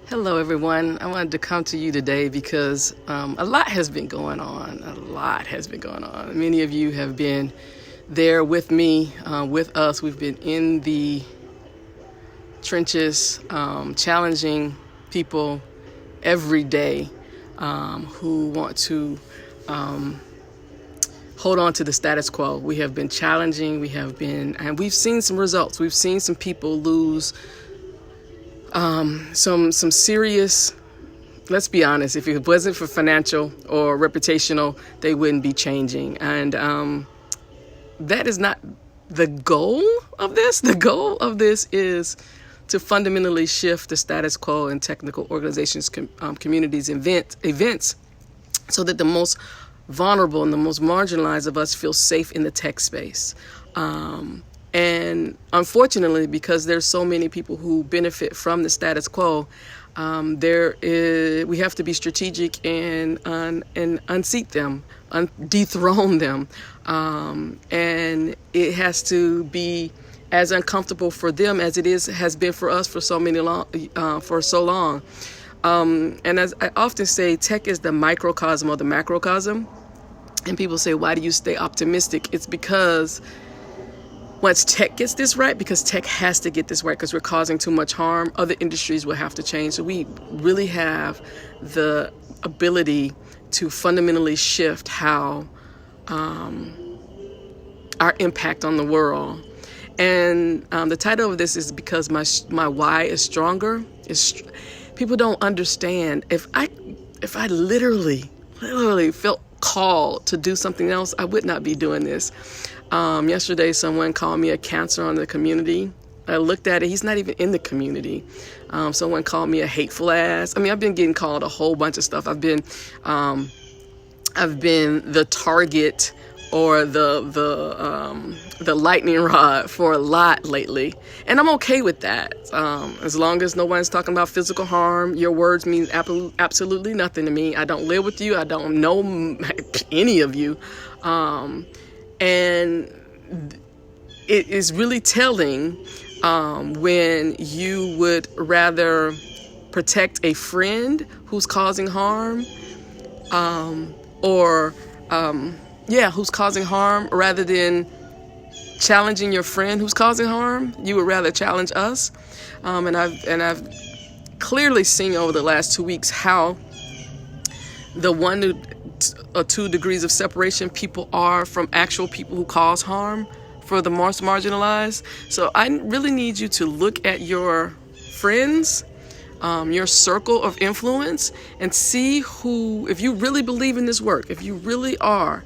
Hello, everyone. I wanted to come to you today because a lot has been going on. Many of you have been there with me, with us. We've been in the trenches, challenging people every day who want to hold on to the status quo. We have been challenging. And we've seen some results. We've seen some people lose some serious, let's be honest, if it wasn't for financial or reputational, they wouldn't be changing. And that is not the goal of this. The goal of this is to fundamentally shift the status quo in technical organizations, communities, events, so that the most vulnerable and the most marginalized of us feel safe in the tech space. And unfortunately, because there's so many people who benefit from the status quo, we have to be strategic and unseat them, dethrone them. And it has to be as uncomfortable for them as it has been for us for so long. And as I often say, tech is the microcosm of the macrocosm. And people say, why do you stay optimistic? It's because once tech gets this right, because tech has to get this right because we're causing too much harm, other industries will have to change. So we really have the ability to fundamentally shift how our impact on the world. And the title of this is because my why is stronger. People don't understand. If I literally felt called to do something else, I would not be doing this. Yesterday, someone called me a cancer on the community. I looked at it. He's not even in the community. Someone called me a hateful ass. I mean, I've been getting called a whole bunch of stuff. I've been the target or the lightning rod for a lot lately, and I'm okay with that. As long as no one's talking about physical harm, your words mean absolutely nothing to me. I don't live with you. I don't know any of you. And it is really telling when you would rather protect a friend who's causing harm, who's causing harm rather than challenging your friend who's causing harm. You would rather challenge us. And I've clearly seen over the last 2 weeks how the 1 or 2 degrees of separation people are from actual people who cause harm for the most marginalized. So I really need you to look at your friends, your circle of influence, and see if you really believe in this work, if you really are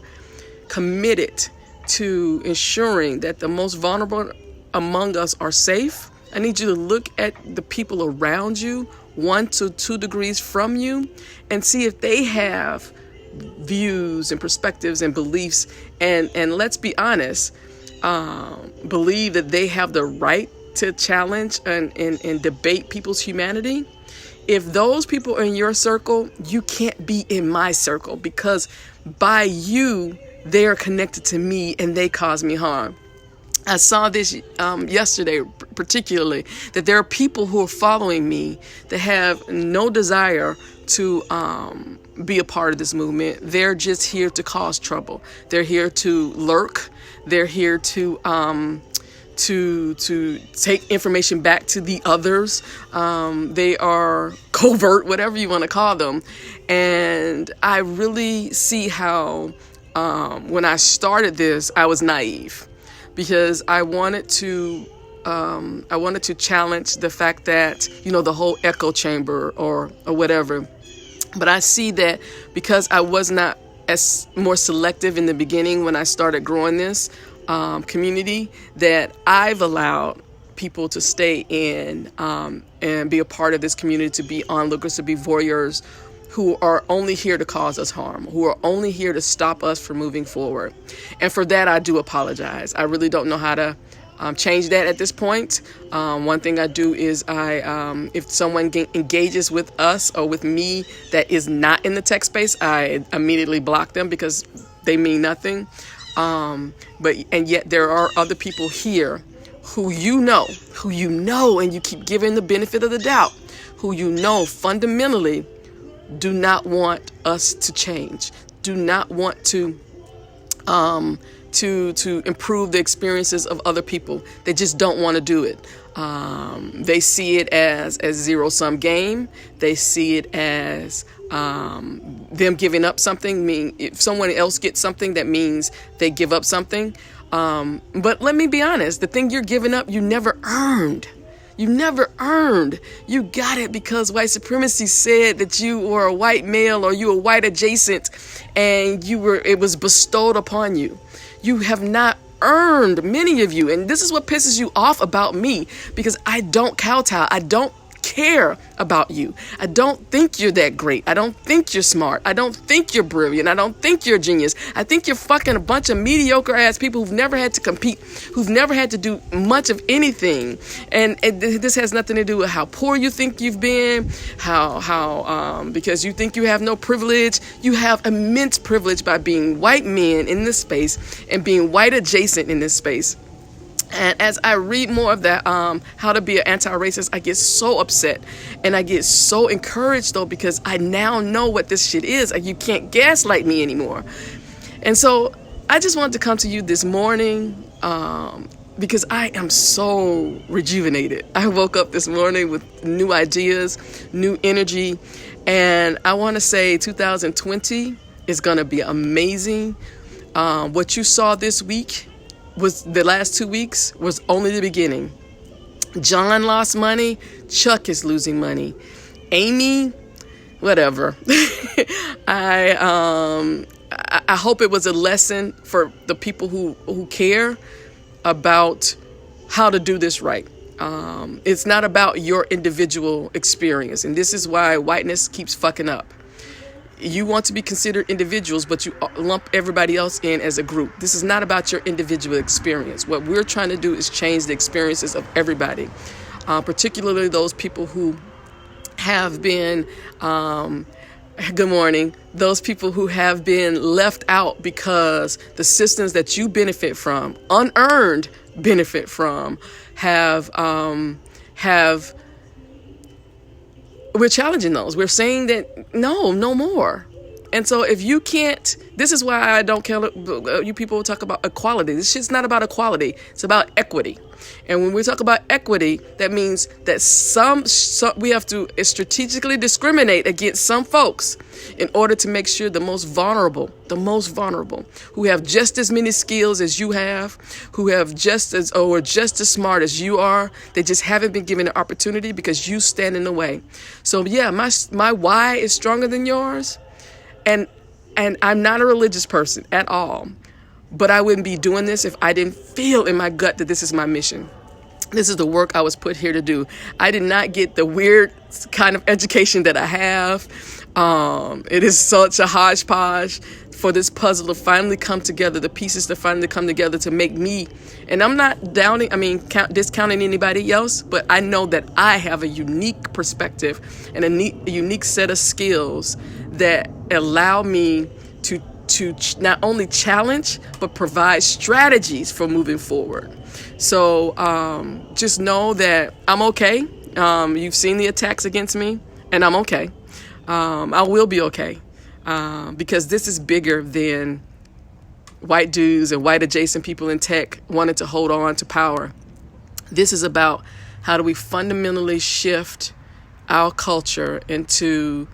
committed to ensuring that the most vulnerable among us are safe. I need you to look at the people around you, 1 to 2 degrees from you, and see if they have views and perspectives and beliefs, and let's be honest, believe that they have the right to challenge and debate people's humanity. If those people are in your circle, you can't be in my circle, because by you, they are connected to me and they cause me harm. I saw this yesterday, particularly, that there are people who are following me that have no desire to be a part of this movement. They're just here to cause trouble. They're here to lurk. They're here to take information back to the others. They are covert, whatever you want to call them. And I really see how when I started this, I was naive, because I wanted to challenge the fact that, the whole echo chamber or whatever. But I see that because I was not as more selective in the beginning when I started growing this community, that I've allowed people to stay in and be a part of this community, to be onlookers, to be voyeurs, who are only here to cause us harm, who are only here to stop us from moving forward. And for that, I do apologize. I really don't know how to change that at this point. One thing I do is if someone engages with us or with me that is not in the tech space, I immediately block them because they mean nothing. And yet there are other people here who you know, and you keep giving the benefit of the doubt, who you know fundamentally do not want us to change, do not want to improve the experiences of other people. They just don't want to do it. They see it as a zero-sum game. They see it as them giving up something. Mean if someone else gets something, that means they give up something. But let me be honest, the thing you're giving up, you never earned. You never earned. You got it because white supremacy said that you were a white male or you were white adjacent, and it was bestowed upon you. You have not earned, many of you, and this is what pisses you off about me, because I don't kowtow. I don't care about you. I don't think you're that great. I don't think you're smart. I don't think you're brilliant. I don't think you're a genius. I think you're fucking a bunch of mediocre ass people who've never had to compete, who've never had to do much of anything. And this has nothing to do with how poor you think you've been, because you think you have no privilege. You have immense privilege by being white men in this space and being white adjacent in this space. And as I read more of that, how to be an anti-racist, I get so upset and I get so encouraged, though, because I now know what this shit is. Like, you can't gaslight me anymore. And so I just wanted to come to you this morning because I am so rejuvenated. I woke up this morning with new ideas, new energy, and I want to say 2020 is going to be amazing. What you saw this week was the last 2 weeks was only the beginning. John lost money. Chuck is losing money. Amy, whatever. I hope it was a lesson for the people who care about how to do this right. It's not about your individual experience. And this is why whiteness keeps fucking up. You want to be considered individuals, but you lump everybody else in as a group. This is not about your individual experience. What we're trying to do is change the experiences of everybody, particularly those people who have been, good morning, those people who have been left out because the systems that you benefit from, unearned benefit from, we're challenging those. We're saying that no more. And so if you can't, this is why I don't care. You people talk about equality. This shit's not about equality. It's about equity. And when we talk about equity, that means that some we have to strategically discriminate against some folks in order to make sure the most vulnerable, who have just as many skills as you have, who have just as smart as you are, they just haven't been given an opportunity because you stand in the way. So yeah, my why is stronger than yours. And I'm not a religious person at all, but I wouldn't be doing this if I didn't feel in my gut that this is my mission. This is the work I was put here to do. I did not get the weird kind of education that I have. It is such a hodgepodge for this puzzle to finally come together, the pieces to finally come together to make me, and I'm not discounting anybody else, but I know that I have a unique perspective and a unique set of skills that allow me to not only challenge, but provide strategies for moving forward. So just know that I'm okay. You've seen the attacks against me, and I'm okay. I will be okay. Because this is bigger than white dudes and white adjacent people in tech wanting to hold on to power. This is about how do we fundamentally shift our culture into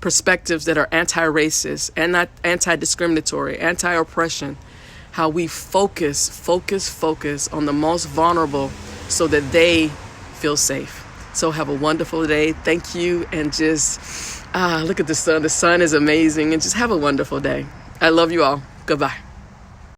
perspectives that are anti-racist and not anti-discriminatory, anti-oppression. How we focus on the most vulnerable so that they feel safe. So have a wonderful day. Thank you. And just look at the sun. The sun is amazing. And just have a wonderful day. I love you all. Goodbye.